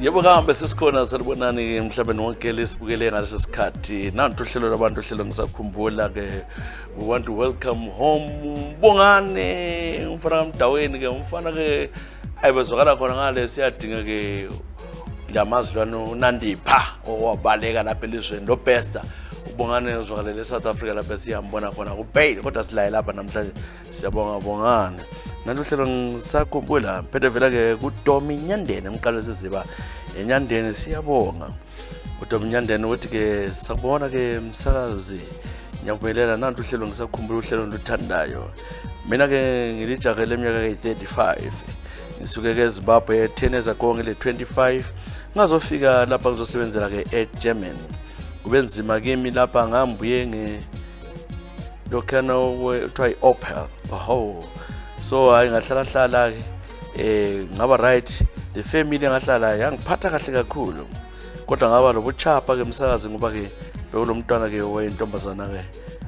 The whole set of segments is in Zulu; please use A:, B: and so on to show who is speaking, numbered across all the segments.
A: Yebo kambe sesikhona sanibonani emhlabeni wonke lesibukele ngalesi sikhathi. Nantu uhlelo labantu uhlelo ngisakhumbula ke. We want to welcome home Bongane umfana kaMdaweni ke umfana ke ayibezwakala khona ngale siyadinga ke lamazilwana uNandipha owabaleka lapha elizweni loBesta. uBongane uzwakalele eSouth Africa lapha siyambona khona kuBay kodwa silaye lapha namhlanje siyabonga Bongane. Nantu uhlelo ngisakhumbula phela vela ke kuDomi Nyandene umqalo sesiba eNyandene siyabonga uDomi Nyandene uthi ke sakubona ke umsakazi ngiyabuyelela nantu uhlelo ngisakhumbula uhlelo oluthandayo mina ke ngilijakele eminyaka ka35 ngisuke ke eZimbabwe 10 years ago ngile 25 ngazofika lapha ngizosebenzela ke eGerman kubenzima kimi lapha ngambuye lokhana kuthiwa iOpel so hayi ngahlala ngaba right the family ngahlala yangiphatha kahle kakhulu kodwa ngaba lobuchapha ke umsakazi ngoba ke lo mntwana ke wayintombazana ke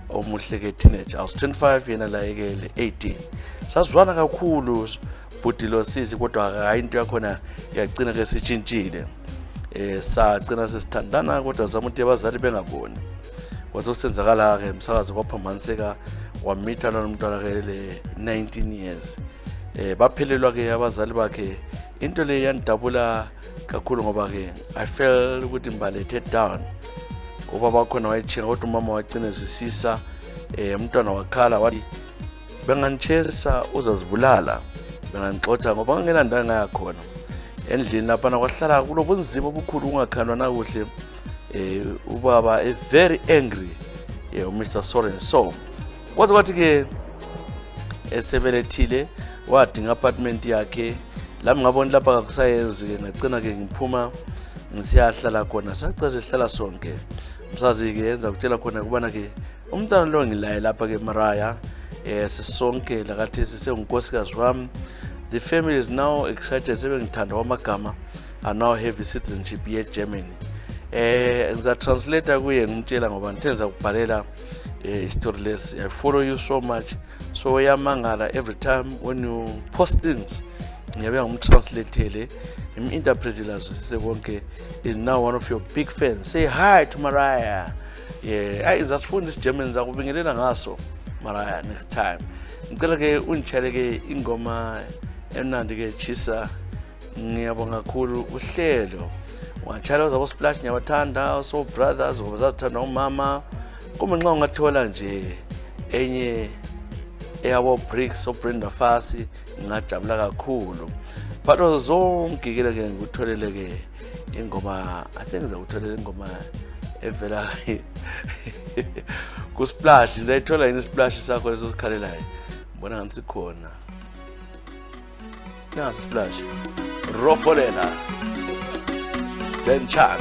A: omuhle ke teenager I was 25 yena la ke 18 sazwana kakhulu budi lo sisi kodwa hayi into yakho yagcina ke sitshintshile sagcina sesithandana kodwa zamuntu abazali bengaboni kwazosenzakala ke umsakazi kwaphambaniseka wamitha nomntwana ke le 19 years baphelelwa ke abazali bakhe into le yandabula kakhulu ngoba ke I felt ukuthi imbalethe down ubaba khona wayichinga kodwa umama wagcina zisisa umntwana wakhala wathi benganchesa uzazibulala bengangixoxa ngoba ngenandanga ngayakhona endlini lapha kwahlala kulobunzima obukhulu ungakhanwa na kuhle ubaba a very angry uMr Sorenso kwaze kwathi ke esebelethile wadinga apartment yakhe lami ngabona lapha akusayenzi ke ngacina ke ngiphuma ngisiyahlala khona saceze sihlala sonke umsazi ke yenza ukutshela khona kubana ke umntana lo ngilaye lapha ke Maraya sisonke lakathi sisenginkosikazi wami. The family is now excited sebengithanda wamagama are now have citizenship ye Germany. Ngiza translator kuye ngimtshela ngoba ngithenza ukubhalela story less. I follow you so much so yamangala every time when you post things ngiyabe ngumtranslateele interpretela zisise konke is now one of your big fans. Say hi to Maraya. Izasifunda isiGerman zakubingelela ngaso Maraya next time. Ngicela ke ungitshele ke ingoma emnandi ke Chisa ngiyabonga kakhulu uhlelo wachalo zabo Splash ngiyabathanda so brothers ngoba zathanda umama kuma nxa ungathola nje enye eyabo Bricks so Brenda Fassie ngajabula kakhulu phatho zonke ke ngikutholele ke ingoma I think ngizakutholela ingoma evela ku Splash ngizayithola ini Splash sakho lesosikhalelayo ngibona ngani sikhona na Splash Rofolena Jenchan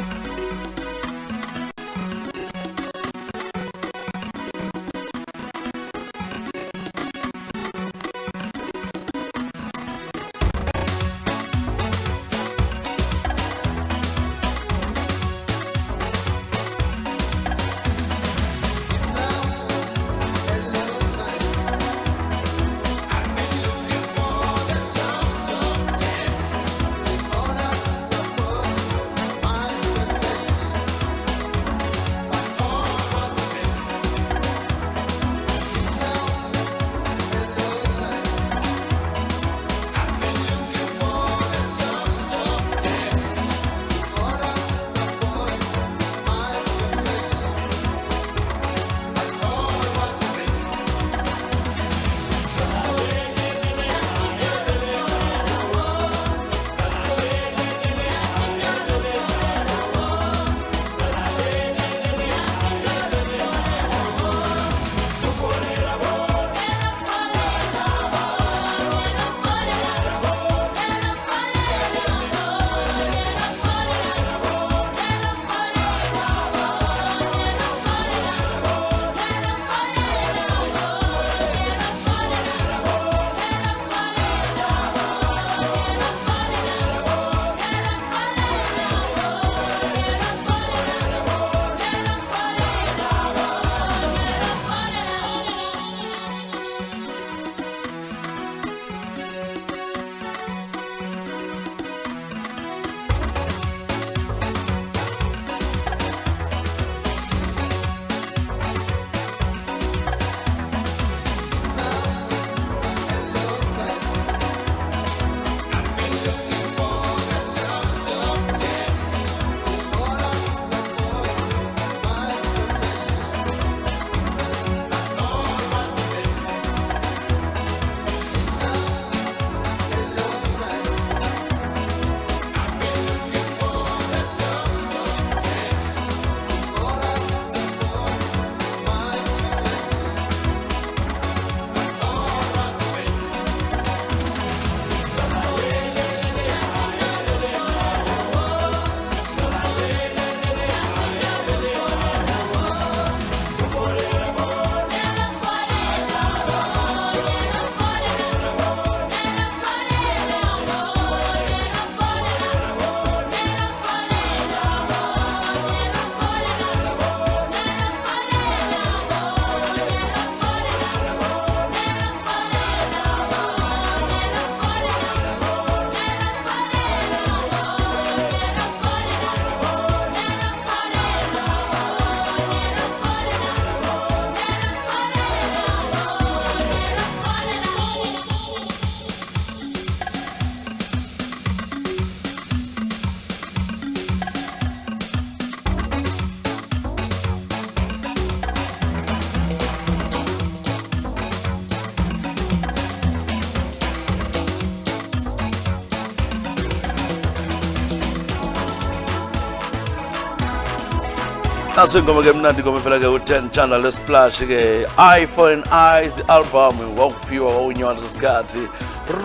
A: Naso ingoma ke mnandi ngoma phela ke u10 channel lesplash ke Eye for an Eye album wakuphiwa unywana sesikhathi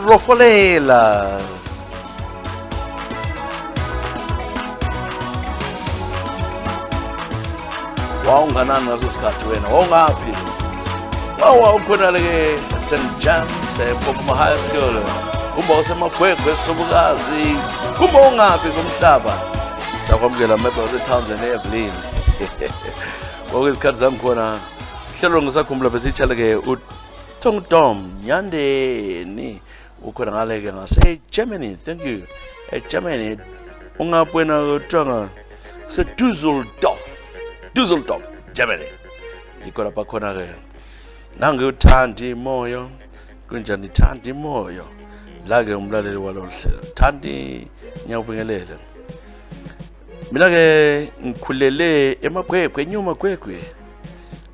A: Rofolela. Wawunganani ngaso sikhathi wena wawungaphi wawukhona ke St James Pop High School kumba usemagwegwe sobukazi kumba ungaphi kumhlaba sakwamukela mapha waseTownsend eEvelyn isikhathi zami khona hlelo ngisakhumbula besitshala ke uTongdom Nyandeni ukhona ngale ke ngase Germany. Thank you. Germany ungapwena kuthiwa se Düsseldorf, Germany. Ikhona bakhona ke. Nangiyuthanda imoyo, kunjani thanda imoyo. La ke umlaleli walolu hlelo. Thandi ngiyabingelela. Mina ke ngikhulele emagwegwe enyumagwegwe.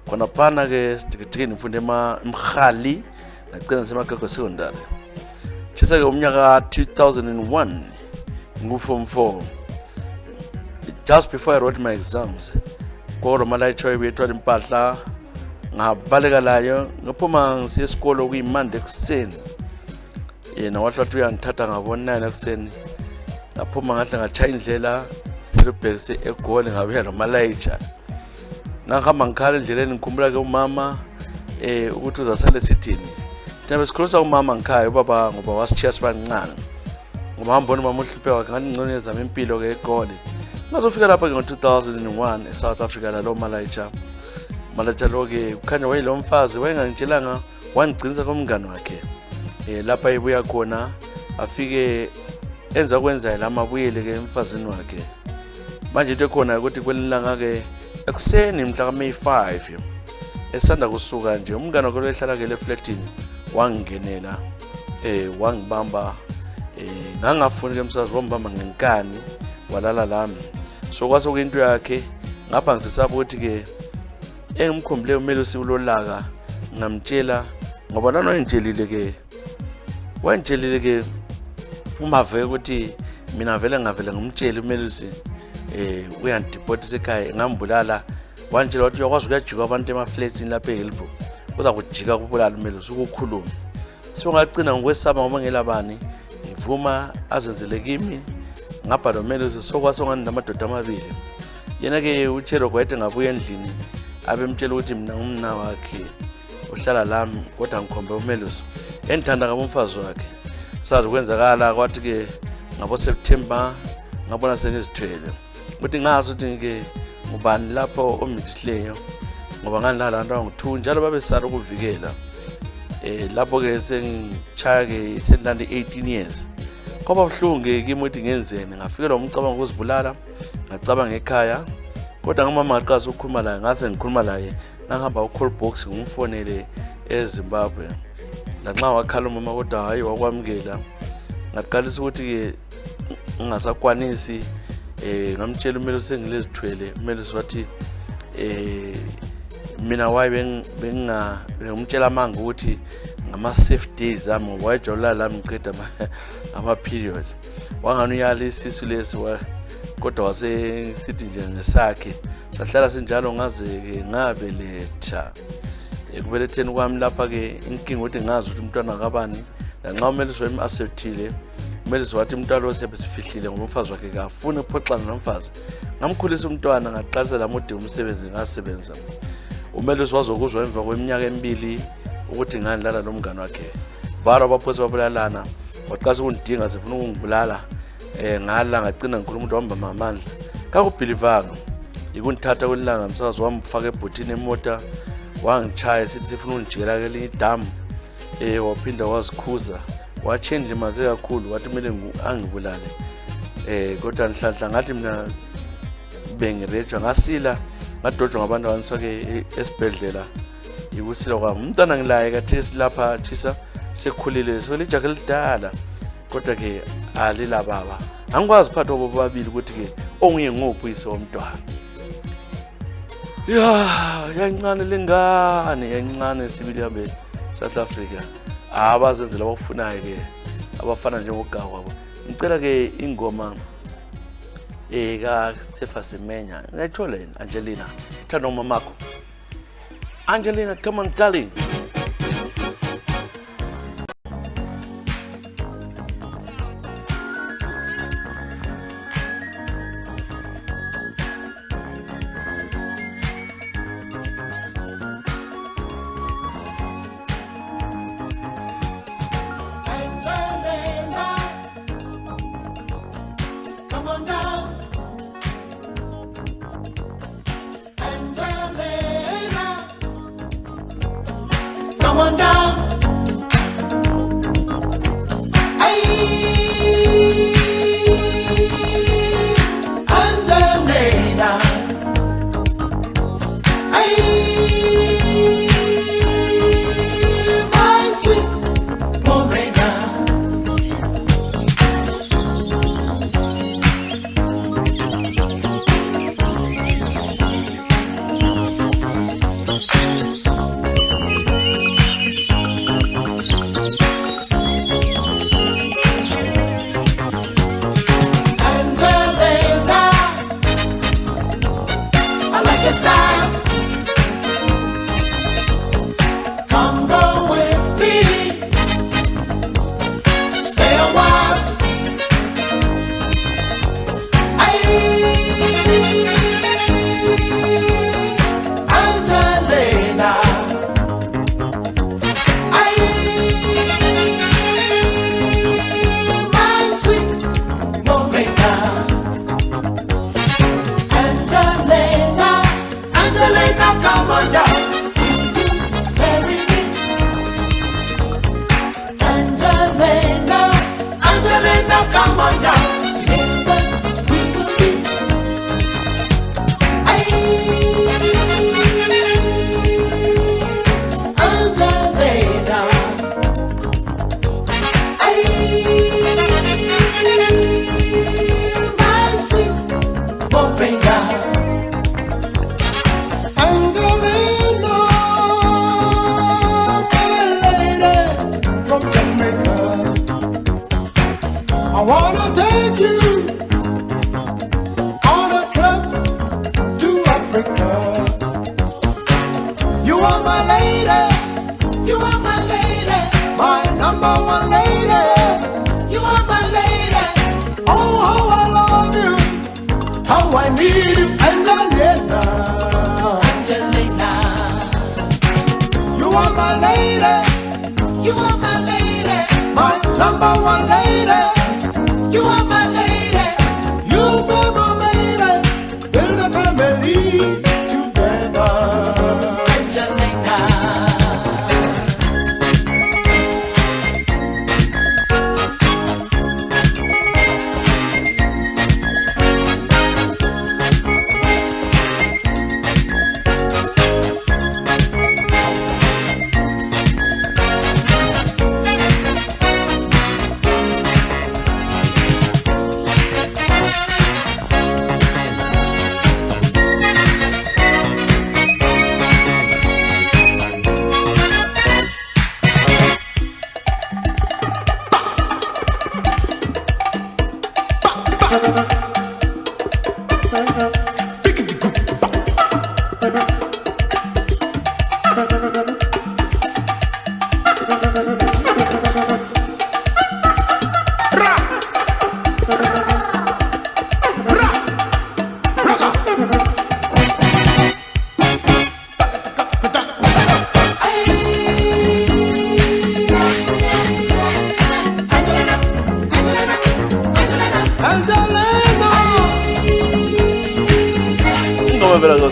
A: Khona phana ke sitikithini ngifunde emkhali nagcina semagwegwe secondary. Thisa ke umnyaka 2001 ngu-form 4. Just before I wrote my exams. Kodwa malayichoy bethwala impahla ngabaleka layo ngaphuma ngisiya esikolo kuyimande ekseni yena wahlathi uyangithatha ngabona 9 ekseni ngaphuma ngahle ngachaya indlela selubhekise eGoli ngabuya nomalayicha ngahamba ngikhala endleleni ngikhumbula ke umama ukuthi uzasale sithini ntabe sikhulisa umama ngikhaya ubaba ngoba wasitshiya sibancane ngoba ngibona umama uhluphe wakhe ngathi ngcono yezama impilo ke eGoli. Ngazofika lapha ke ngo-2001 eSouth Africa lalo malayicha lo ke kukhanya wayelo mfazi wayengangitshelanga wangigcinisa komngane wakhe lapha ebuya khona afike enza kwenza lamabuyele ke emfazini wakhe manje into ekhona ukuthi kwelilanga ke ekuseni mhla ka-May 5 esanda kusuka nje umngane wakhe ohlala ke leflatini wangingenela wangibamba ngangafuni ke msazi wombamba ngenkani walala lami so kwase into yakhe ngapha ngisesaba ukuthi ke engimkhumbule uMelusi ulolaka ngamtshela ngoba nano wangitshelile ke umave ukuthi mina vele ngavele ngimtshele uMelusi uyandipotisa ekhaya ngambulala wantshela wathi uyakwazi ukuyajika abantu emaflatini lapha eHillbrook uza kujika kubulala uMelusi ukukhuluma so ngacina ngokwesaba ngoba ngelabani ngivuma azenzele kimi ngapha noMelusi sokwasongani namadoda amabili yena ke utshelo gwede ngabuya endlini abemtshela ukuthi mina umna wakhe uhlala lami kodwa ngikhombe uMelusi endithanda ngabo umfazi wakhe sazi kwenzakala kwathi ke ngabo September ngabona sengizithwele ukuthi ngazi ukuthi ke ngubani lapho omixleyo ngoba ngalala nto ngo2 njalo babesala ukuvikela lapho ke sengichaya ke sendlande 18 years ngoba buhlungu kimi ukuthi ngenzeni ngafikela umcabango ukuzibulala ngacabanga ekhaya kodwa ngomama ngaqasa ukukhuluma laye ngase ngikhuluma laye ngahamba ucall box ngumfonele eZimbabwe lanxa wakhala umama kodwa hayi wakwamukela ngaqalisa ukuthi ke ngingasakwanisi ngamtshela uMelusi sengilezithwele uMelusi wathi mina bengumtshela manga ukuthi ngama safe days ami ngoba wajola lami ngiqeda ama periods wangani uyala isisu lesi kodwa wasesithi nje ngesakhe sahlala sinjalo ngaze ke ngabeletha ekubeletheni kwami lapha ke inkinga ukuthi ngazi ukuthi umntwana kabani lanxa uMelusi wayemacceptile uMelusi wathi umntwana osiyabe sifihlile ngoba umfazi wakhe kafuna ukuphoxana nomfazi ngamkhulisa umntwana ngaqalisa lamode umsebenzi ngasebenza uMelusi wazokuzwa emva kweminyaka emibili ukuthi ngandlala nomngane wakhe bara baphosi babulalana waqasa ukundinga sifuna ukungibulala ngala ngacina ngikhuluma ukuthi wamba amandla kakubhilivanga ikundithatha kwelilanga umsakazi wami ufaka ebhotini emota wangichaya sithi sifuna ungijikela ke linye idamu waphinda wazikhuza wachange manze kakhulu wathi kumele angibulale kodwa nhlanhla ngathi mina bengirejwa ngasila ngadodwa ngabantu abaniswake esibhedlela ikusila kwami umntana ngilaye kathesi lapha thisa sekhulile so lijaga lidala kodwa ke alila baba angikwazi phatha bobabili ukuthi ke onguye ngopuyise womntwana yancane lengane yancane sibili yabe South Africa abazenzela abakufunayo ke abafana njengogawu kwabo ngicela ke ingoma Ka Sefa Semenya. Ngayithola Angelina. Thanda umamakho. Angelina, come on darling.
B: Come on down. Angelina. My sweet Morena. Style. Come go with me. Stay a while. Angelina. My sweet Morena. Angelina. Angelina, come on down. Marry me. Angelina, Angelina, come on down. Together we will be. Angelina. My sweet Morena. I wanna take you on a trip to Africa. You are my lady, you are my lady, my number one lady. You are my lady. Oh, how I love you, how I need you, Angelina. Angelina. You are my lady, you are my lady, my number one lady. You are my lady. You be my baby. Build a family together. Angelina.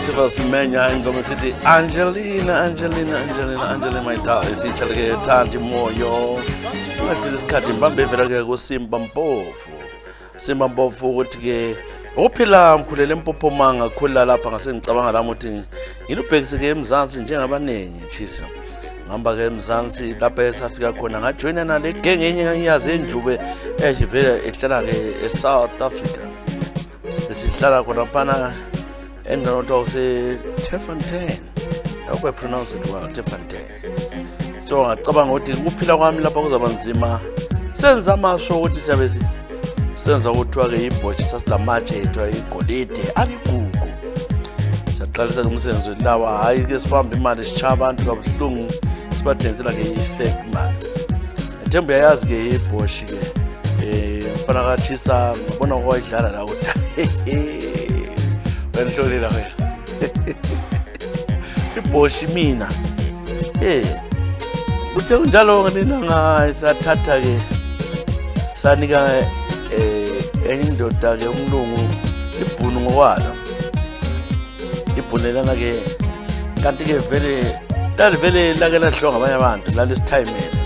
A: Sefa Semenya ingoma sithi Angelina, Angelina, Angelina, Angelina mayithatha isitshala ke thandi moyo. Ngathi isikhathi mbambe vela ke ku Simba Mpofu. Simba Mpofu ukuthi ke uphila mkhulela empophomanga khulala lapha ngase ngicabanga lami ukuthi ngilubhekise ke eMzansi njengabanengi chisa. Ngihamba ke eMzansi lapha esafika khona ngajoina nale genge enye ngiyazi enjube ejivela ehlala ke eSouth Africa. Besihlala khona phana and say Tefontaine. I hope I pronounce it well, Tefontaine. So ngacabanga ukuthi ukuphila kwami lapha kuzaba nzima. Senza amasho ukuthi senza ukuthiwa-ke ibhotshi sasilamatshe ethiwa igolide aligugu. Siyaqalisa-ke umsebenzi welawa, hhayi-ke sibambe imali sishaya abantu kabuhlungu sibathengisela-ke i-fake imali. Themba uyayazi-ke ibhoshi-ke mfana kaTshisa ngabona kwayidlala la kodwa wenihlolela wena ibhoshi mina kuthe kunjalo-ke nina sathatha-ke sanika enye indoda-ke umlungu ibhunu ngokwalo. Ibhunu lana-ke kanti-ke vele lake lahlwa ngabanye abantu lalisithayimela.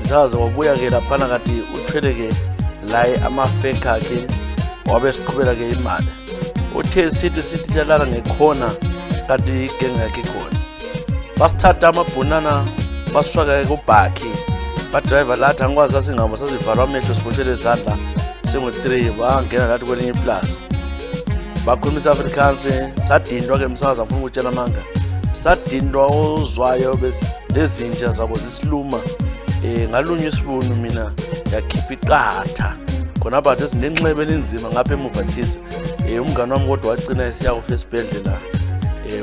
A: Ngizazi wabuya-ke laphana kanti uthwele-ke la ama-fake akhe wabe siqhubela-ke imali. Uthe sithi siyalala ngekhona kanti igenge yakhe ikhona. Basithatha amabhunana basifaka-ke kubhakhi. Badrayiva lathi angikwazi sasingabo sasivalwa amehlo sibotshele izandla singu-3 bangena lathi kwelinye iplaza. Bakhuluma isi-Afrikaans sadindwa-ke msakazi afuna ukutshela amanga. Sadindwa ozwayo lezinja zabo zisiluma. Ngalunywa isibunu mina yakhipha iqatha khona abantu esinenxeba elinzima ngapha emuva Tshisa. Umngane wami kodwa wagcina esiya kufa esibhedlela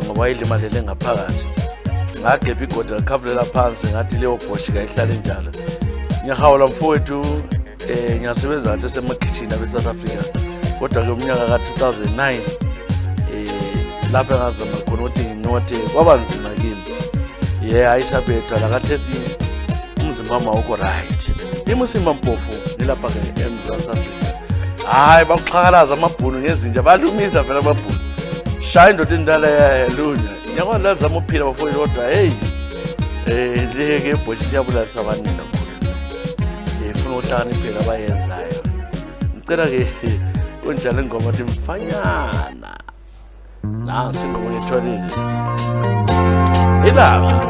A: ngoba wayelimalele ngaphakathi. Ngagebha igodi lakhavulela phansi ngathi leyo bhoshi kayihlale njalo. Ngiyahawula mfowethu ngiyasebenza ngathi esemakhitshini abe-South Africa kodwa-ke umnyaka ka-2009 lapho engazama khona ukuthi nginothe kwaba nzima kimi. Ayisabethwa lakathesi umzimba wami awukho right. Imusimba mpofu nilapha-ke eMzantsi Afrika. Hhayi bakuxhakalaza amabhunu ngezinja balumisa vele amabhunu. Shaya indoda endala yalunya. Ngiyakwazi la zama ukuphila bafowethu kodwa le-ke ibhoshi siyabulalisa abaningi kakhulu. Funa ukuhlakaniphela abayenzayo. Ngicela-ke kunjalo ingoma ethi mfanyana. Nansi ingoma ngithwalile. Ilanga.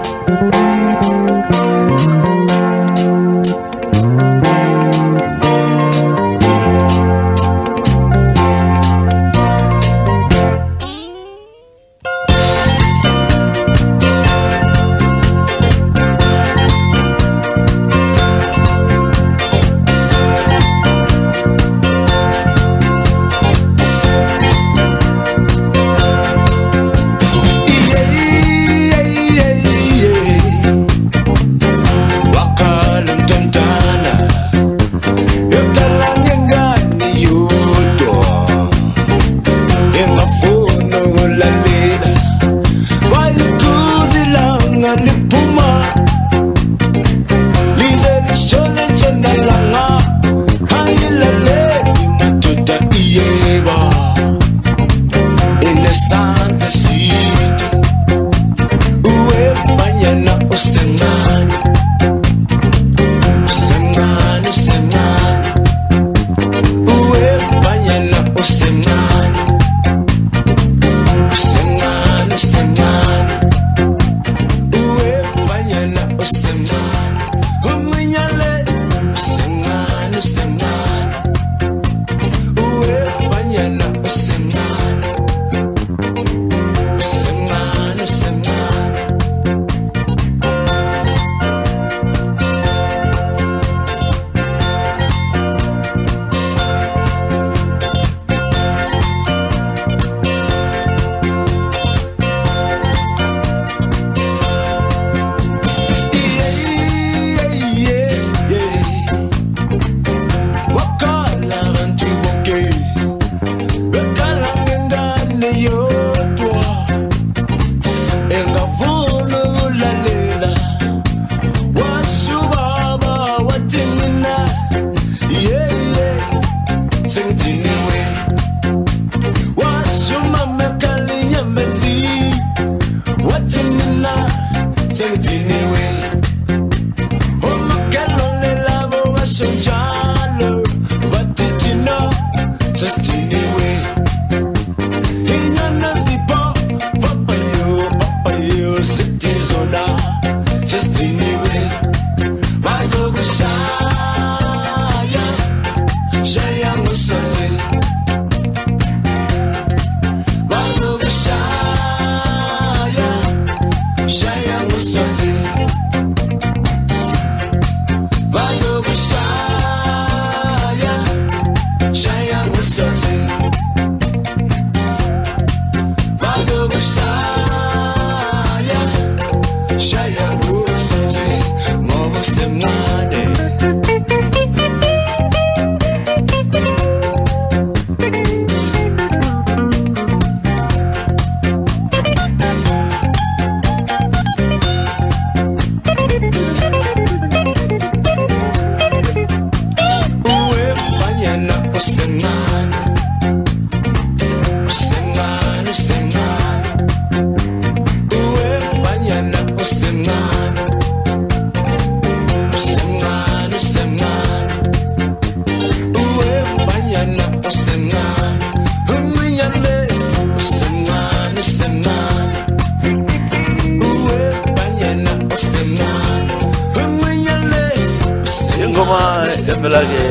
A: Vela ke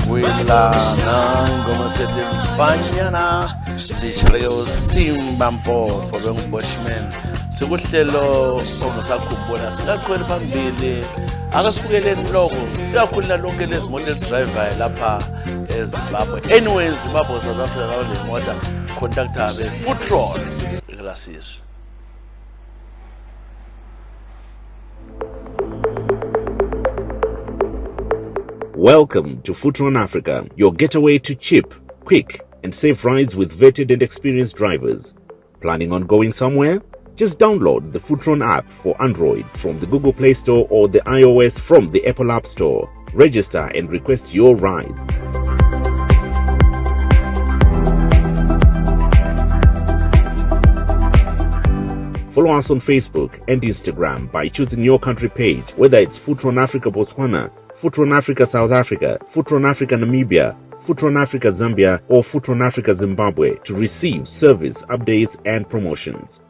A: kuilana ngoma sethi mfanyana sichaleke uSimba Mpofu benguBoshman sikuhlelo ongasakhumbula singaqhweli phambili akasibukeleni lokho iyakhulula lonke lezi moto driver lapha eZimbabwe. Anyway, Zimbabwe South Africa le motor contact habe Footron iklasiso.
C: Welcome to Footron Africa, your getaway to cheap, quick, and safe rides with vetted and experienced drivers. Planning on going somewhere? Just download the Footron app for Android from the Google Play Store or the iOS from the Apple App Store. Register and request your rides. Follow us on Facebook and Instagram by choosing your country page, whether it's Footron Africa Botswana, Footron Africa South Africa, Footron Africa Namibia, Footron Africa Zambia, or Footron Africa Zimbabwe to receive service updates and promotions.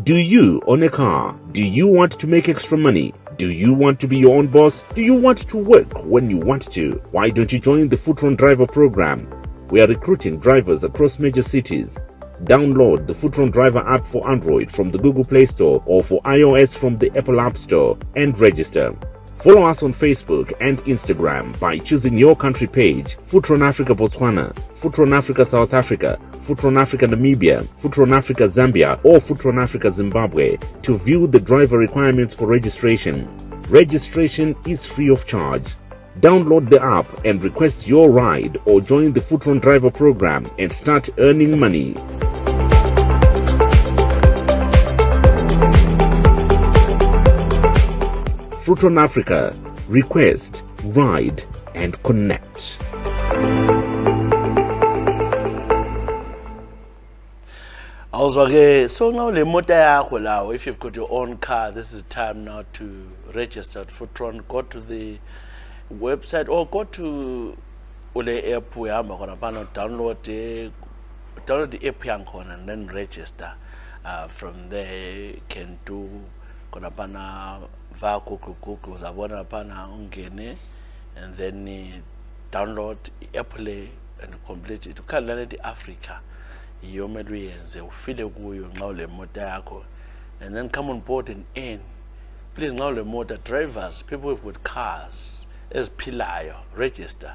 C: Do you own a car? Do you want to make extra money? Do you want to be your own boss? Do you want to work when you want to? Why don't you join the Footron Driver Program? We are recruiting drivers across major cities. Download the Footron Driver app for Android from the Google Play Store or for iOS from the Apple App Store and register. Follow us on Facebook and Instagram by choosing your country page, Footron Africa Botswana, Footron Africa South Africa, Footron Africa Namibia, Footron Africa Zambia, or Footron Africa Zimbabwe to view the driver requirements for registration. Registration is free of charge. Download the app and request your ride or join the Footron Driver Program and start earning money. Footron Africa, request, ride, and connect.
A: Okay, so now le motor yakho lawo, if you've got your own car, this is time now to register at Footron. Go to the website or go to ule app uyahamba khona phana download the app yankhona and then register. From there you can do khona phana via Google uzabona phana ungene and then download app le and complete it. Ukhala le Africa iyo mele uyenze ufile kuyo nxa le motor yakho and then come on board and earn. Please nxa le motor drivers, people with cars eziphilayo register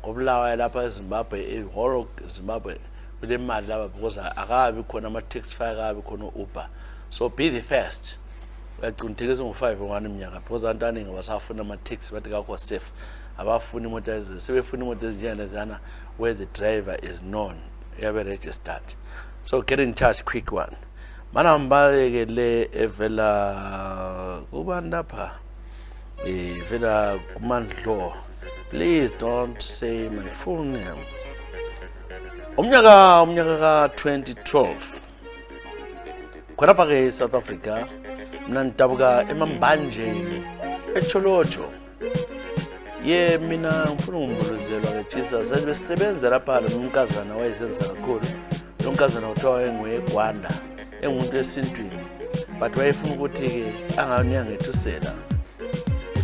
A: ngobulawayo lapha eZimbabwe ehoro Zimbabwe kule mali lapha because akabi khona ama taxi fare akabi khona Uber, so be the first. Uyaqintelisa ngo5 ngwane iminyaka because antaningi basafuna ama taxi bathi kakho safe, abafuna imoto ezi sebefuna imoto ezinjengalezana where the driver is known, yabe registered. So get in touch, quick one. Mana mbaleke le evela kubani lapha Vela Kumandlo. Please don't say my full name. Umnyaka 2012. Khonapha ke South Africa mina nitabuka emambanjeni eCholocho. Ye mina ngifuna ukumbulizelwa ke Jesus sebesebenza lapha nomkazana wayesenza kakhulu. Lo mkazana uthiwa engwegwanda, engumuntu esintwini. But wayefuna ukuthi ke anganiyangethusela.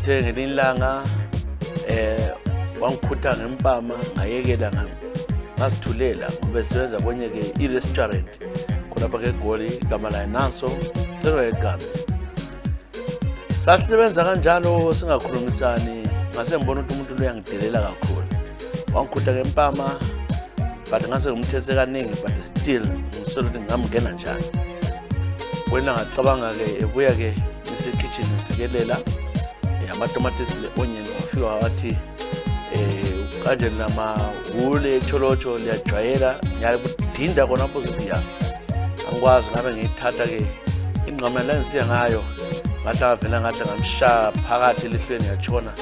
A: Ngelinye ilanga wangikhutha ngempama ngayekela ngasithulela ngoba sebenza konye ke i-restaurant khonapha ke eGoli igama la nanso celwa igama. Sasebenza kanjalo singakhulumisani ngase ngibona ukuthi umuntu lo uyangidelela kakhulu. Wangikhutha ngempama but ngase ngimthese kaningi but still ngisola ukuthi ngamngena njani. Wena ngacabanga ke ebuya ke ise-kitchen sikelela amatomatisi le onion wafika wathi kanje nama hule eCholocho liyajwayela ngiyakudinda khonapho zokuya angikwazi ngabe ngiyithatha ke ingqama la ngisiya ngayo ngahlangavela ngathi ngamshaya phakathi elihlweni yatshona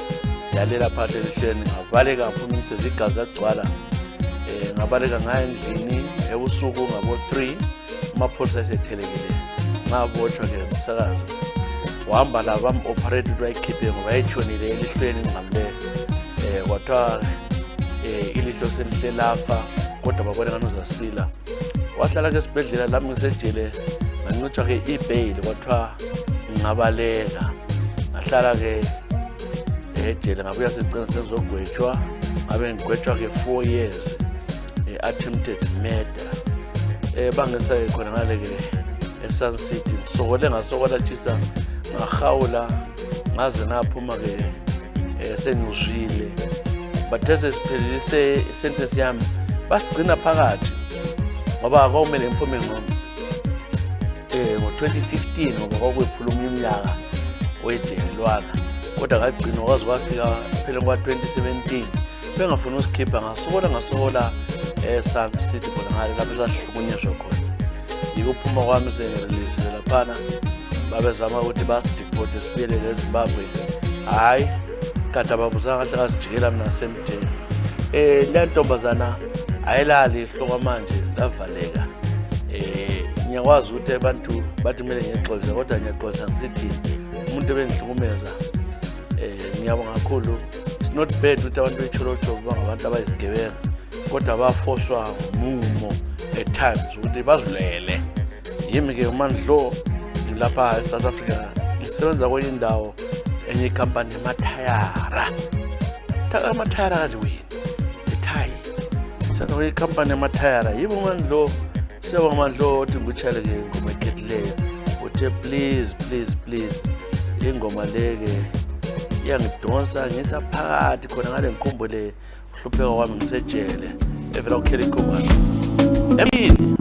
A: yalela phakathi elihlweni ngabaleka ngaphuma umsezi igazi agcwala ngabaleka ngaya endlini ebusuku ngabo 3 amapholisa asethelekile ngabotshwa ke umsakazo wahamba la bam-operate ukuthi wayikhiphe ngoba yayitshonile elihlweni ngamle kwathiwa ilihlo selihle lafa kodwa babone ngani uzasila. Wahlala ke esibhedlela lami ngisejele ngancithwa ke i-bail kwathiwa ngingabaleka. Ngahlala ke ejele ngabuya segcina sengizogwetshwa ngabe ngigwetshwa ke 4 years attempted murder bangesaye khona ngale ke eSun City ngasokola tshisa ngahawula ngaze naphuma ke sengizwile but ese siphelise sentence yami basigcina phakathi ngoba akumele ngiphume ngo-2015 ngoba kwakuyiphuluma iminyaka wejelelwana kodwa ngagcina kwaze kwafika phela kwa-2017 bengafuna usikhipha ngasokola eSun City khona ngale lapho esahlukunyezwa khona yikuphuma kwami sengi-release laphana babezama ukuthi basideporte sibuyelele eZimbabwe hhayi kanti ababuzanga kahle kasijikela mina semtheni le ntombazana ayilali ihloko manje lavaleka ngiyakwazi ukuthi abantu bathi kumele ngiyexolisa kodwa ngiyaxolisa ngisithi umuntu ebengihlukumeza ngiyabonga kakhulu it's not bad ukuthi abantu becholotsho bangabantu abayizigebenga kodwa bafoshwa umumo at times ukuthi bazulele yimi ke uMandlo lapha eSouth Africa ngisebenza kwenye indawo enye ikhampani yamathayara amathayara kanje wini ithayi senza kwenye ikhampani yamathayara yimi uMandlo siyabonga uMandlo uthi ngikuchele ke ingoma ekhethileyo uthi please ingoma leke iyangidonsa ngisa phakathi khona ngale ngikhumbule uhlupheka kwami ngisejele evela uKelly Khumalo emini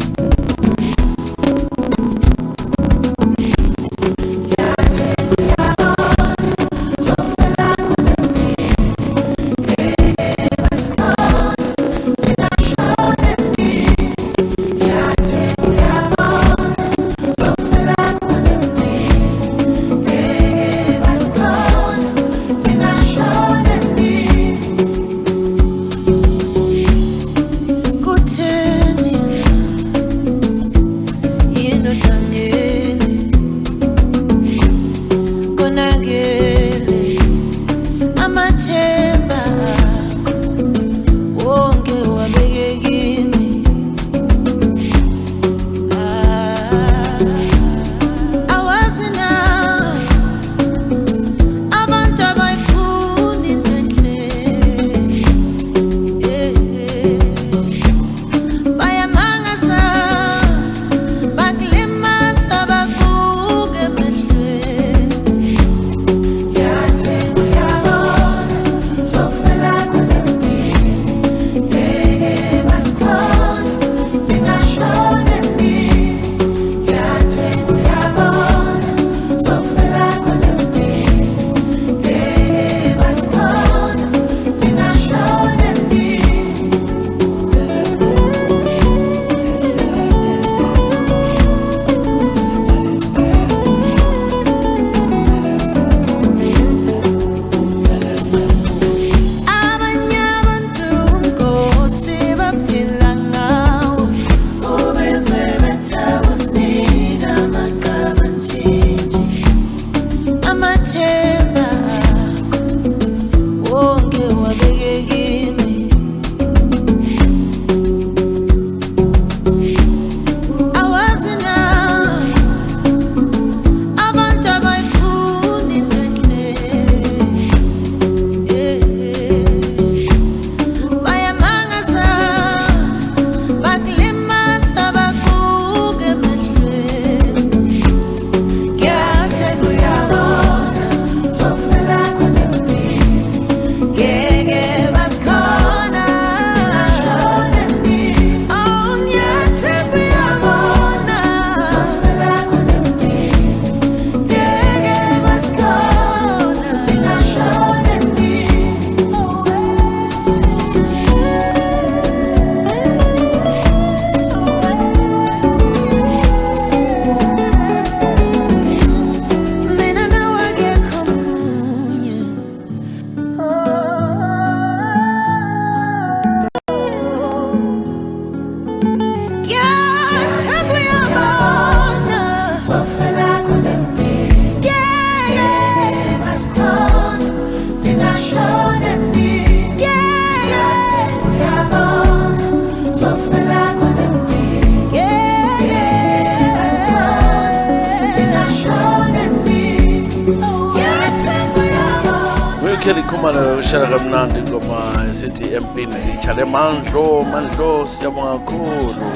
A: Kuseli Kumana ushara kamnandi ngoma esithi empini sichale mandlo siyabonga kakhulu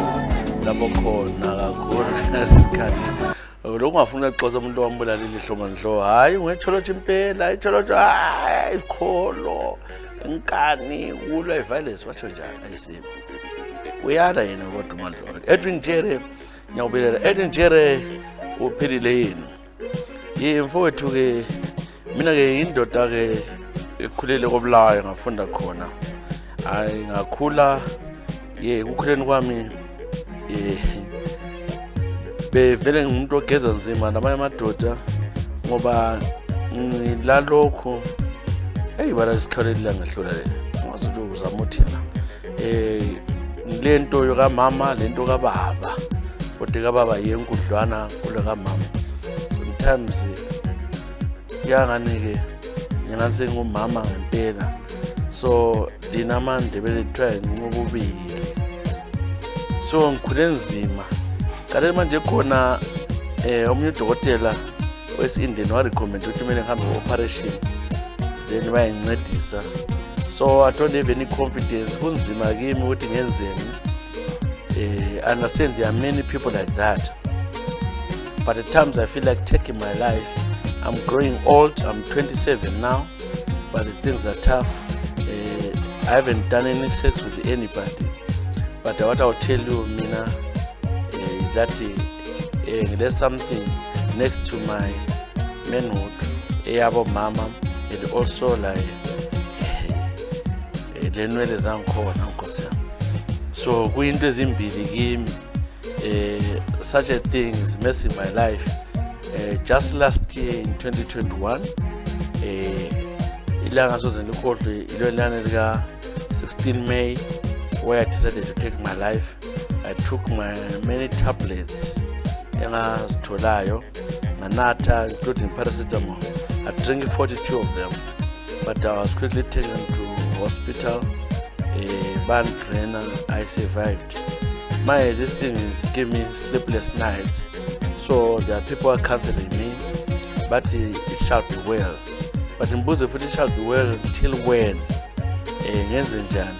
A: lapho khona kakhulu ngesikhathi lokungafuna ukuxoxa umuntu wambulalile ihlomandlo hayi ngecholotsha impela ayitholotsha hayi ikholo inkani kulwa iviolence batho njani ayisimo uyada yena kodwa mandlo Edwin Jere nyawubelela Edwin Jere uphilile yini mfowethu ke mina ke indoda ke ekhulele kobulayo ngafunda khona hayi ngakhula ukukhuleni kwami bevele ngumuntu ogeza nzima nabanye amadoda ngoba ngilalokho bala isikhaleli ngahlula le ngathi uzama uthina lento yokamama lento kababa kodwa kababa yenkudlwana kule kamama sometimes yanganike ngingathi ngumama ngempela so lina mandebele try ngokubili so ngikhule nzima kale manje khona omunye udokotela wesi-Indian wa recommend ukuthi kumele ngihambe operation then bayangincedisa so I don't have any confidence kunzima kimi ukuthi ngenzeni understand there are many people like that but at times I feel like taking my life. I'm growing old, I'm 27 now, but the things are tough. I haven't done any sex with anybody. But what I'll tell you, Mina, is that there's something next to my manhood, about mama, and also like so going to Zimbabwe, such a thing is messing my life. Just last year in 2021, ilanga soze ngikhohlwe ilona lika 16 May where I decided to take my life. I took my many tablets engazitholayo nganatha including paracetamol. I drank 42 of them, but I was quickly taken to hospital. I survived. This thing is giving me sleepless nights. So there are people counseling me, but it shall be well. But in Buzi, it shall be well until when? Ngenze njani?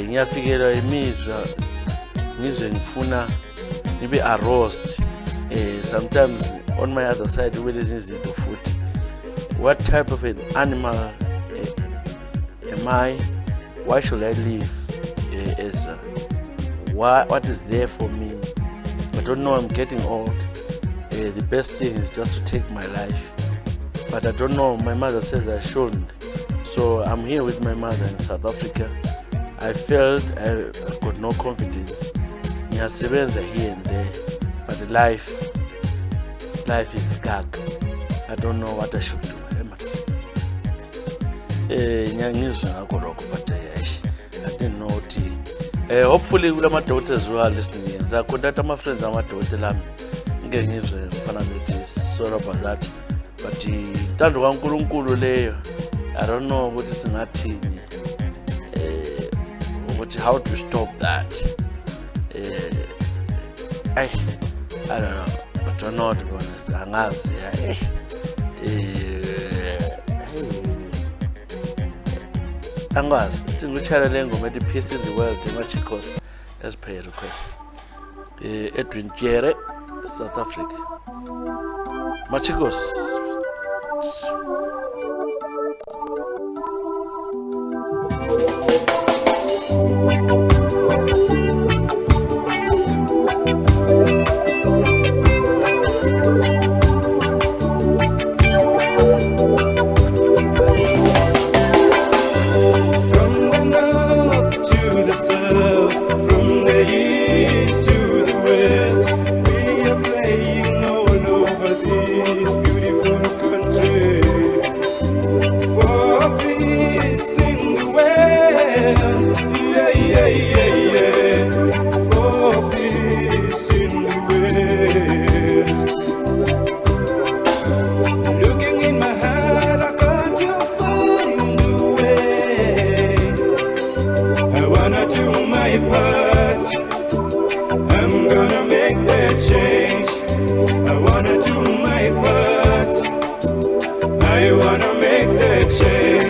A: Ngiyafikela imizwa ngifuna nibe aroused. Sometimes on my other side we listen to food. What type of an animal am I? Why should I live? What is there for me? I don't know, I'm getting old. The best thing is just to take my life. But I don't know, my mother says I shouldn't. So I'm here with my mother in South Africa. I felt I got no confidence. Ngiyasebenza here and there. But life is gag. I don't know what I should do. Ngiyangizwa ngakho lokho, but I didn't know what hopefully kula madoda as well listening. Ngizakontakta ama-friends amadoda lami ngeke ngizwe mfana bethi sorry about that, but intando kaNkulunkulu leyo I don't know ukuthi singathini ukuthi how to stop that. I don't know, I don't know, to be honest. Angazi angazi ngikuchela le ngoma ethi Peace in the World eMachikos as per request. Edwin Jere, South Africa. Machikos.
B: I wanna make that change.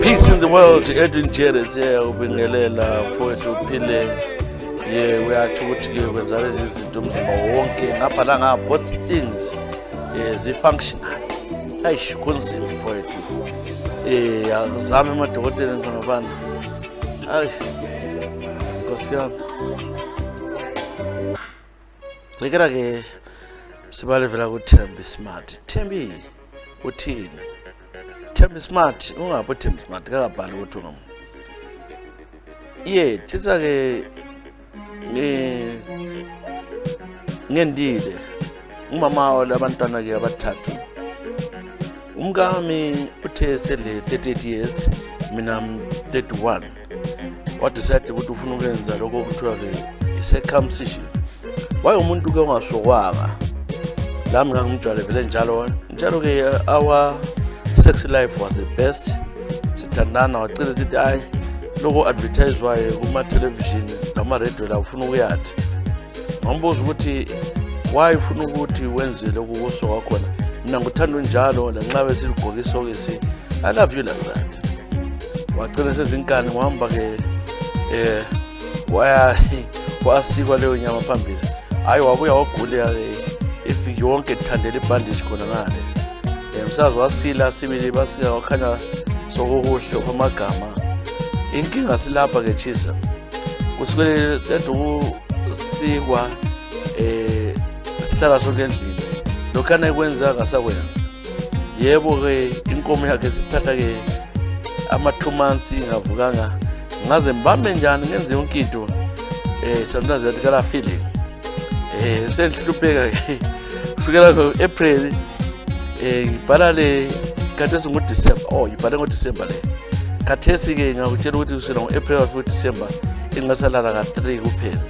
A: Peace in the world, Edwin Jerez, ubingelela mfowethu uphile. Uyathi ukuthi-ke kwenza lezi zinto umzimba wonke ngapha la ngapha, what things zi-functional. Hayish, kunzima mfowethu. Akuzame emadokotela njengoba hayi Nkosi yami. Ngikela-ke sibalevela kuThembi Smart. Thembi uthini? Thembi Smart, ungabe uThembi Smart kakabhali ukuthi ungam. Thisa-ke ngendile umama walabantwana-ke abathathu. Umkami uthe sele 38 years, mina 31. Wadecide ukuthi ufuna ukwenza lokho kuthiwa-ke i-circumcision. Wayengumuntu-ke ongasokwanga. Lami ngangimjwayele vele njalo-ke our sex life was the best. Sithandana, wacela sithi hayi lokho advertise-wayo kuma-television nama-radio la ufuna ukuyathi. Ngambuza ukuthi why ufuna ukuthi wenze lokho kusoka khona. Mina ngithanda njalo lanxa besigqoka isokisi. I love you like that. Wacela sezinkani ngihamba-ke wasikwa leyo nyama phambili. Hayi wabuya wagula-ke ifiki yonke ethandela ibhandage khona ngale. Msazi wasila sibili basika wakhanya sokukuhle kwamagama. Inkinga silapha-ke Chisa. Kusukele kade ukusikwa sihlala sonke endlini. Lokhana ekwenza ngasakwenza. Yebo-ke inkomo yakhe sithatha-ke ama-2 months ingavukanga. Ngaze mbambe njani ngenze yonke into. Sometimes yathi kala feeling. Sengihlupheka-ke. Kusukela ngo-April ngibhala le khathesi ngoDisemba. Ngibhale ngoDisemba le. Khathesi-ke ngakutshela ukuthi kusukela ngo-April wafika uDisemba engasalala ka-3 kuphela.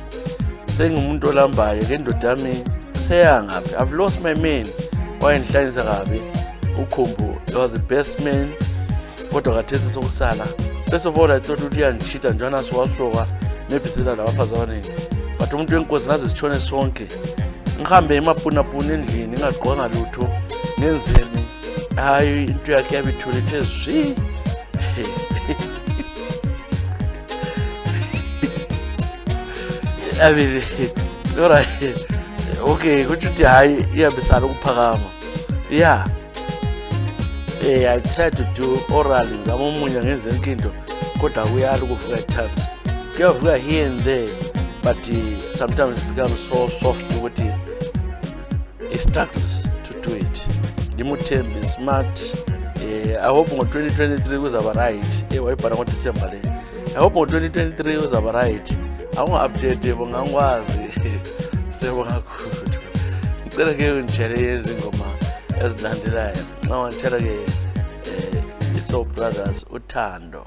A: Sengimuntu olambayo-ke indoda yami seyangaphi. I've lost my man. Wayengihlanisa kabi. Ukhumbu was the best man. Kodwa khathesi sokusala. First of all I thought ukuthi uyangichita njana siwasoka maybe silala abafazi abaningi. But umuntu wenkosi ngaze sitshone sonke. Ngihambe emapunapuna endlini ngingagqoka lutho. Ngenzeni hayi into yakhe yabithule ithe zwi. Abili alright. Okay, kuthi hayi iyabisala ukuphakama. I try to do oral ngizama umunya ngenze into kodwa kuyala ukuvuka ethathu. Kuyavuka here and there but sometimes it becomes so soft ukuthi it struggles to do it. Thembi Smart. I hope ngo-2023 kuzaba right. Wayibhala ngoDisemba le. I hope ngo-2023 kuzaba right. Awunga-update ngangikwazi. Sebonga kakhulu. Ngicela-ke ungitshele izingoma ezilandelayo. Nxa wangitshela-ke iSoul Brothers uThando.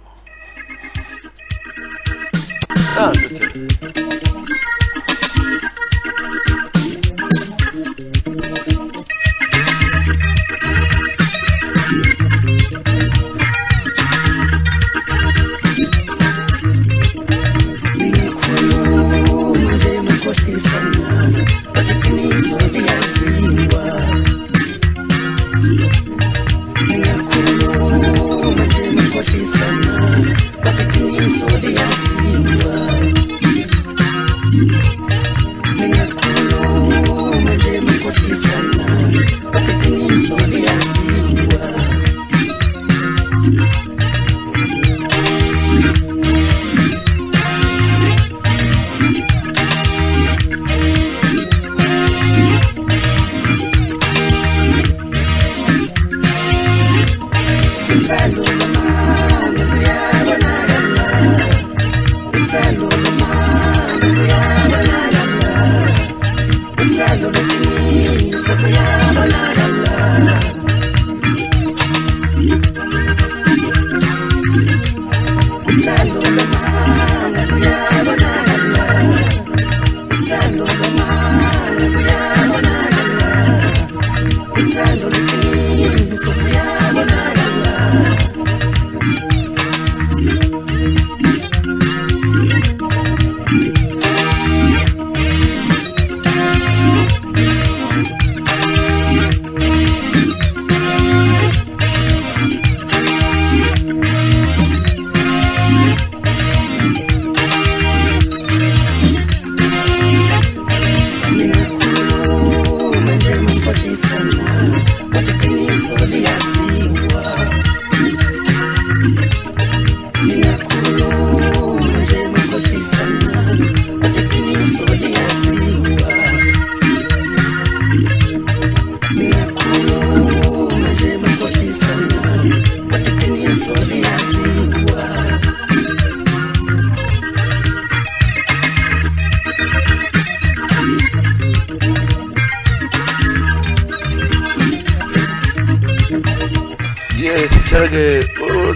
A: ke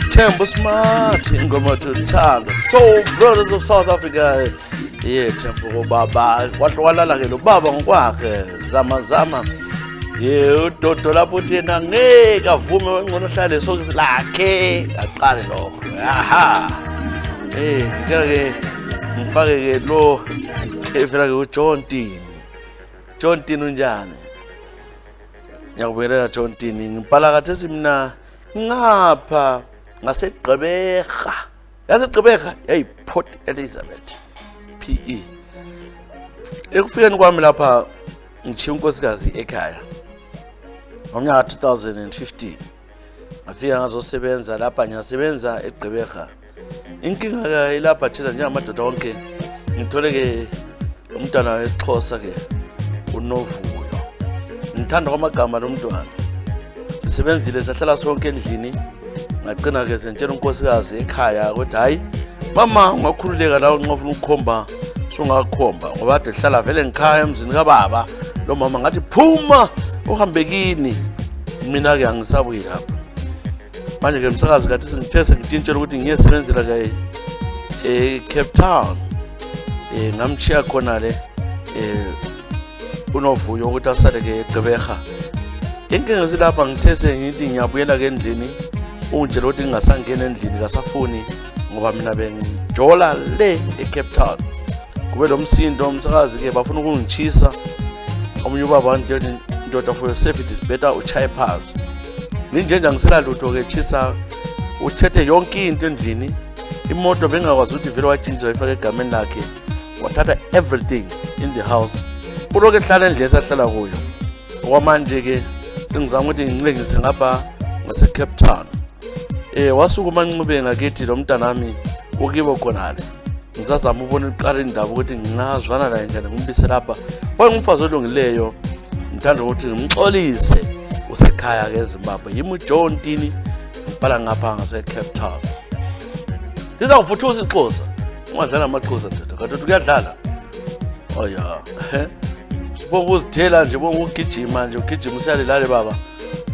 A: Thembo Smart ingoma tuthando. So brothers of South Africa, yeah Thembo baba walala ke lo baba ngokwakhe zama yeah udodo lapho thina ngeke avume wengcono hlale sokisi lakhe aqale lokho. Aha ke ngifake ke lo evela ke uJohn Tini. John Tini unjani? Ngiyakubingelela John Tini. Ngibhala kathesi mina ngapha ngaseGqeberha. YaseGqeberha hey Port Elizabeth PE. Ekufikeni kwami lapha ngishiya unkosikazi ekhaya. Ngomnyaka 2015. Ngafika ngazosebenza lapha ngiyasebenza eGqeberha. Inkinga ke ilapha thina njengamadoda wonke ngithole ke umntwana wesixhosa ke uNovuyo. Ngithanda kwamagama lomntwana. Sisebenzile sahlala sonke endlini. Ngagcina ke sentshela unkosikazi ekhaya ukuthi hayi mama ungakhululeka la unxa ufuna ukukhomba sungakhomba ngoba ade hlala vele ngikhaya emzini kababa. Lo mama ngathi phuma uhambe kini. Mina ke angisabuyi lapha. Manje ke umsakazi kathi sengithese ngitshintshela ukuthi ngiyesebenzela ke Cape Town. Ngamchiya khona le uNovuyo ukuthi asale ke eGqeberha. Inkinga silapha ngithese ngithi ngiyabuyela ke endlini unjela ukuthi ngingasangena endlini kasafuni ngoba mina bengijola le eCape Town. Kube lo msindo umsakazi ke bafuna ukungichisa. Omunye ubaba nje ndoda for your safety is better uchaye phansi. Ninjenje ngisela lutho ke chisa uthethe yonke into endlini. Imoto bengakwazi ukuthi vele wajinja ifake egameni lakhe. Wathatha everything in the house. Uloke hlala endlini esahlala kuyo. Okwamanje ke sengizama ukuthi ngicengise ngapha ngase Cape Town. Wasuka umanqube ngakithi lo mntanami ukibo khonale. Ngizazama ubona iqala indaba ukuthi ngingazwana naye njani ngimbise lapha. Wayengumfazi olungileyo. Ngithanda ukuthi ngimxolise usekhaya ke eZimbabwe. Yimi uJohn Tini ngibhala ngapha ngase Cape Town. Ndiza kuvuthuza iXhosa. Ungadlala amaXhosa ndoda. Kanti kuyadlala. Oh ya. Sibonga uzithela nje bonga ugijima nje ugijima usiyalelale baba.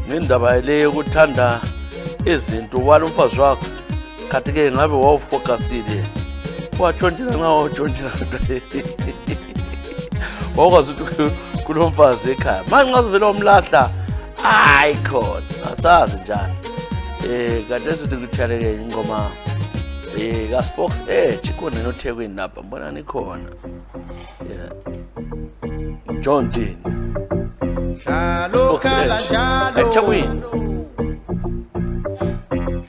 A: Ngendaba le ukuthanda izinto wala umfazi wakho. Kanti ke ngabe wawufocusile. Wathontela nxa wathontela. Wawukwazi ukuthi kulomfazi ekhaya. Manje nxa sivela umlahla hayi khona. Asazi njani. Kanti sithi kuthiyaleke ingoma ka Spox Edge khona noThekwini lapha mbona nikhona. Yeah. John Tini.
B: Hlalo khala njalo.
A: eThekwini.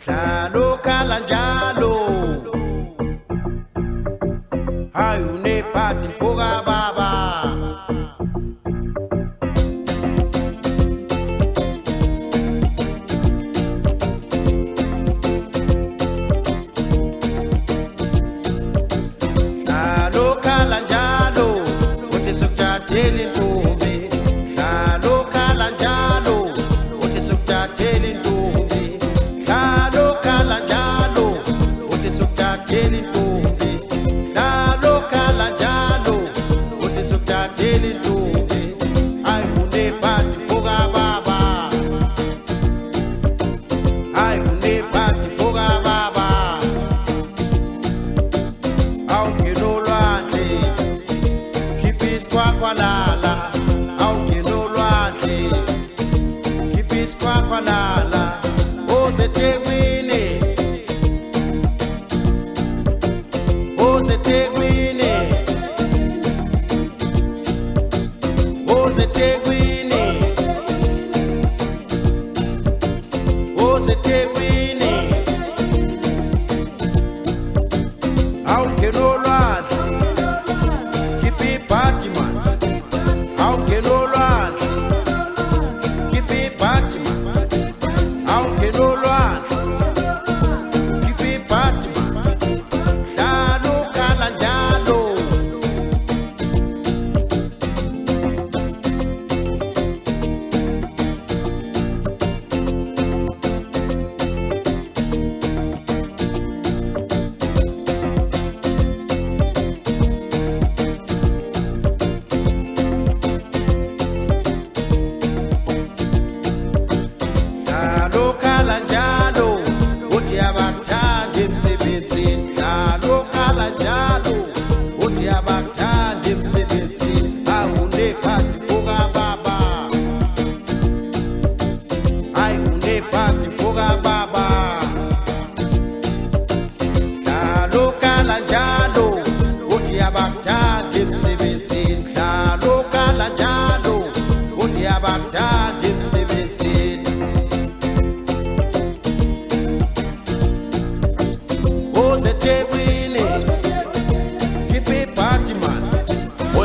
B: Hlalo khala njalo. Hayi unephathi foka baba.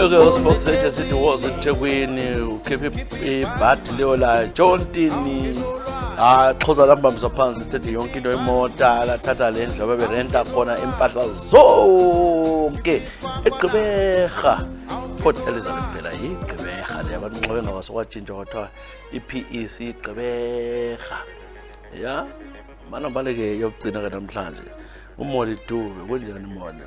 A: ke uSports Agent sithi woza eThekwini ukhiphe ibhadi leyo la Jontini xoza lambamisa phansi lithethe yonke into imota lathatha le ndlu abeberenta khona impahla zonke eGqeberha Port Elizabeth phela yiGqeberha le abantu nxa bengawasokwatshintshwa kwathiwa iPEC iGqeberha ya manambaleke yokugcina ke namhlanje uMoli Dube kunjani Moli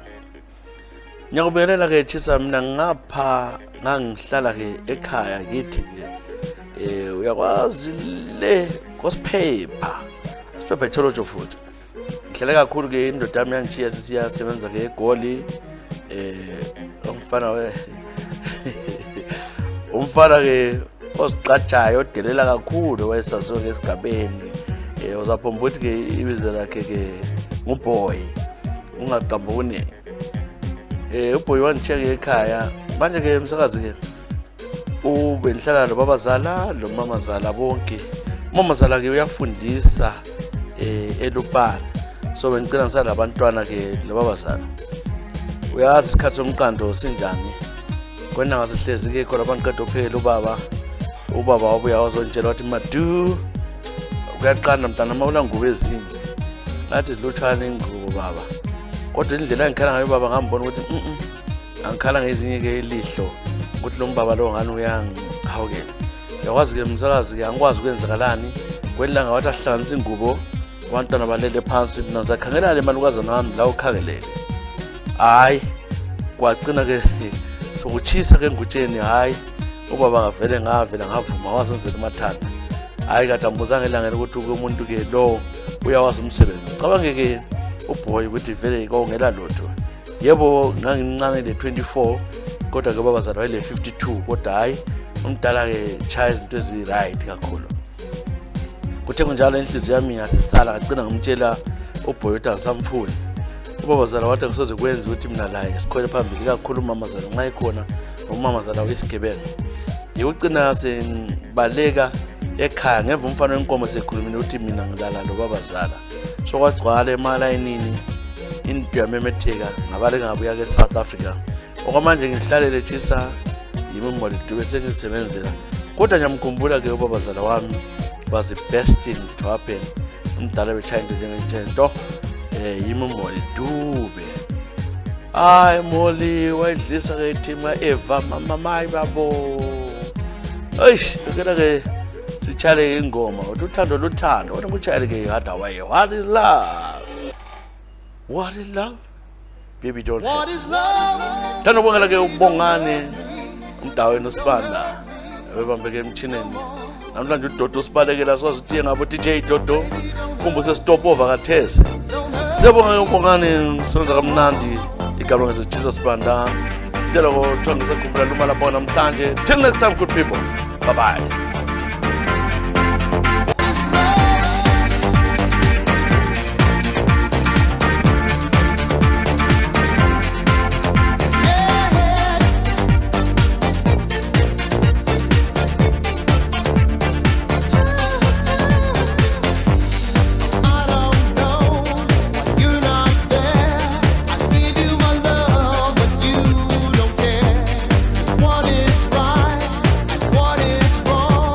A: Ngiyakubelela ke Chisa mina ngapha ngangihlala ke ekhaya kithi ke uyakwazi le kosiphepha etholojo futhi ngihlele kakhulu ke indoda yami yangishiya sisiyasebenza ke eGoli umfana ke osiqatshayo odelela kakhulu wayesaziwe ke esigabeni uzaphomba ukuthi ke ibizo lakhe ke nguBoy ungaqamba kuningi uBoy wangishiya ke ekhaya manje ke umsakazi ke ubenihlala lo babazala lo mamazala bonke mamazala ke uyafundisa eLupane so bengicela ngisala abantwana ke lo babazala uyazi isikhathi somqando sinjani kona ngasihlezi ke khona abanqado phela ubaba wabuya wazonitshela wathi Madu uyaqanda mntana mawula ngubo ezinye ngathi ziluthwana ingubo baba kodwa indlela engikhala ngayo baba ngambona ukuthi angikhala ngezinye ke ilihlo ukuthi lo mbaba lo ngani uyangihawukela yakwazi ke umsakazi ke angikwazi ukwenzakalani kwelanga wathi ahlanganisa ingubo abantwana balele phansi naza khangela le malukazana wami la ukhangelele hayi kwagcina ke sokuchisa ke ngutsheni hayi ubaba ngavele ngavuma wasenzela umathanda hayi kade ambuzanga elangeni ukuthi umuntu ke lo uyawazi umsebenzi cabange ke uBoy ukuthi vele kongela lutho yebo ngangincane le 24 kodwa ke babazalwa ile 52 kodwa hayi umdala ke chaya izinto ezi right kakhulu kuthe kunjalo inhliziyo yami yasisala ngacina ngimtshela uBoy ukuthi angisamfuni ubabazala wathi ngisoze kwenza ukuthi mina la sikhwele phambili kakhulu umamazala nxa ikhona umamazala wesigebengu yikucina sengibaleka ekhaya ngemva umfana wenkomo sekhulumile ukuthi mina ngilala lo babazala so kwagcwala emalayinini into yamemetheka ngabaleka ngabuya ke South Africa okwamanje ngihlalele Chisa yimi Moli Dube sengisebenzela kodwa ngiyamkhumbula ke ubabazala wami was the best thing to happen umdala beChina njengento yimi Moli Dube ay Moli wayidlisa ke thima Eva mama mayi babo eish ukela ke sichale ingoma uthando luthando wona kuchale ke hada waye what is love baby don't
B: What is love?
A: thando bongela ke ubongane umdaweni uSibanda ebambeke emchineni namhlanje uDodo sibalekela sazithiye ngabo DJ Dodo kumbuse stop over kathese siyabonga ubongane sonza kamnandi igalo ngeze Jesus Sibanda sicela ko thongisa kumbula luma lapha namhlanje till next time good people bye bye
B: What is right, what is wrong?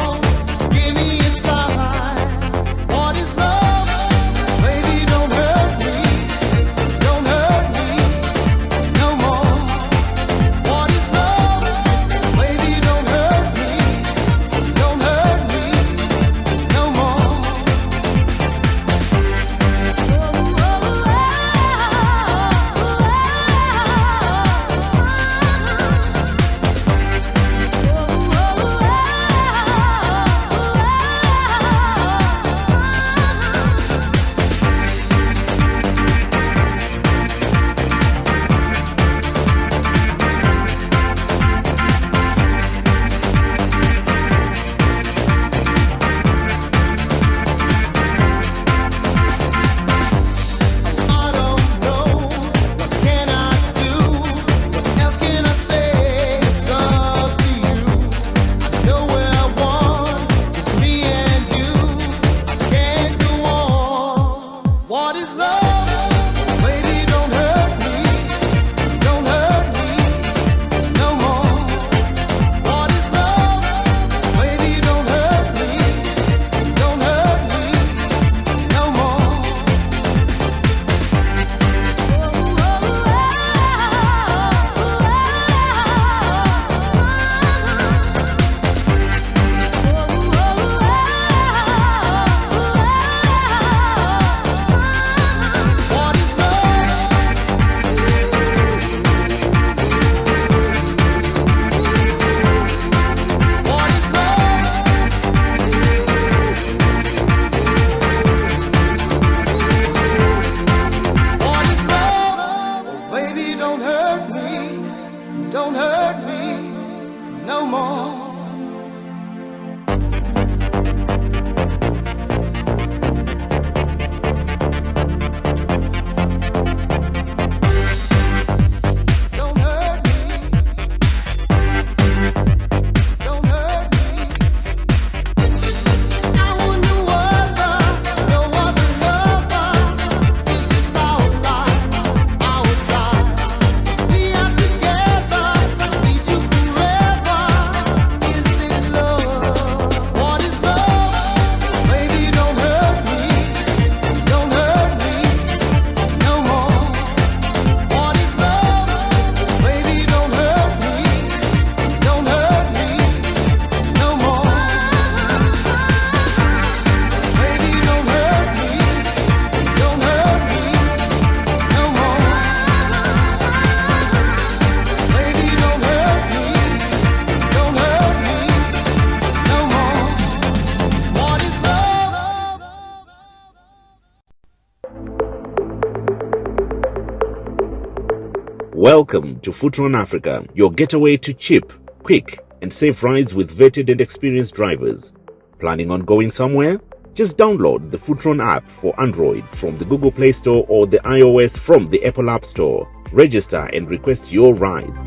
C: Welcome to Footron Africa, your getaway to cheap, quick, and safe rides with vetted and experienced drivers. Planning on going somewhere? Just download the Footron app for Android from the Google Play Store or the iOS from the Apple App Store. Register and request your rides.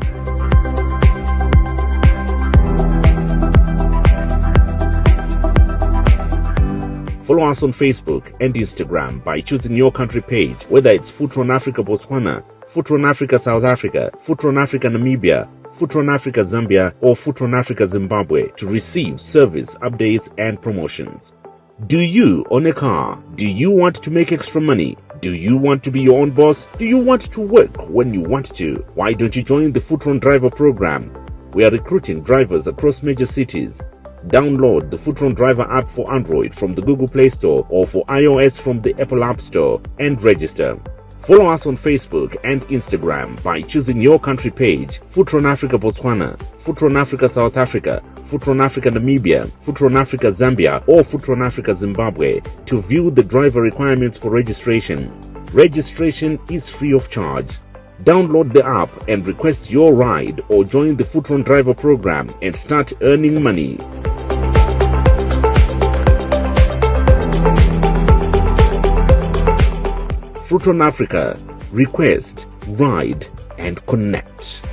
C: Follow us on Facebook and Instagram by choosing your country page, whether it's Footron Africa Botswana, Footron Africa South Africa, Footron Africa Namibia, Footron Africa Zambia, or Footron Africa Zimbabwe to receive service updates and promotions. Do you own a car? Do you want to make extra money? Do you want to be your own boss? Do you want to work when you want to? Why don't you join the Footron Driver program? We are recruiting drivers across major cities. Download the Footron Driver app for Android from the Google Play Store or for iOS from the Apple App Store and register. Follow us on Facebook and Instagram by choosing your country page, Footron Africa Botswana, Footron Africa South Africa, Footron Africa Namibia, Footron Africa Zambia, or Footron Africa Zimbabwe to view the driver requirements for registration. Registration is free of charge. Download the app and request your ride or join the Footron Driver program and start earning money. Footron Africa. Request, ride, and connect.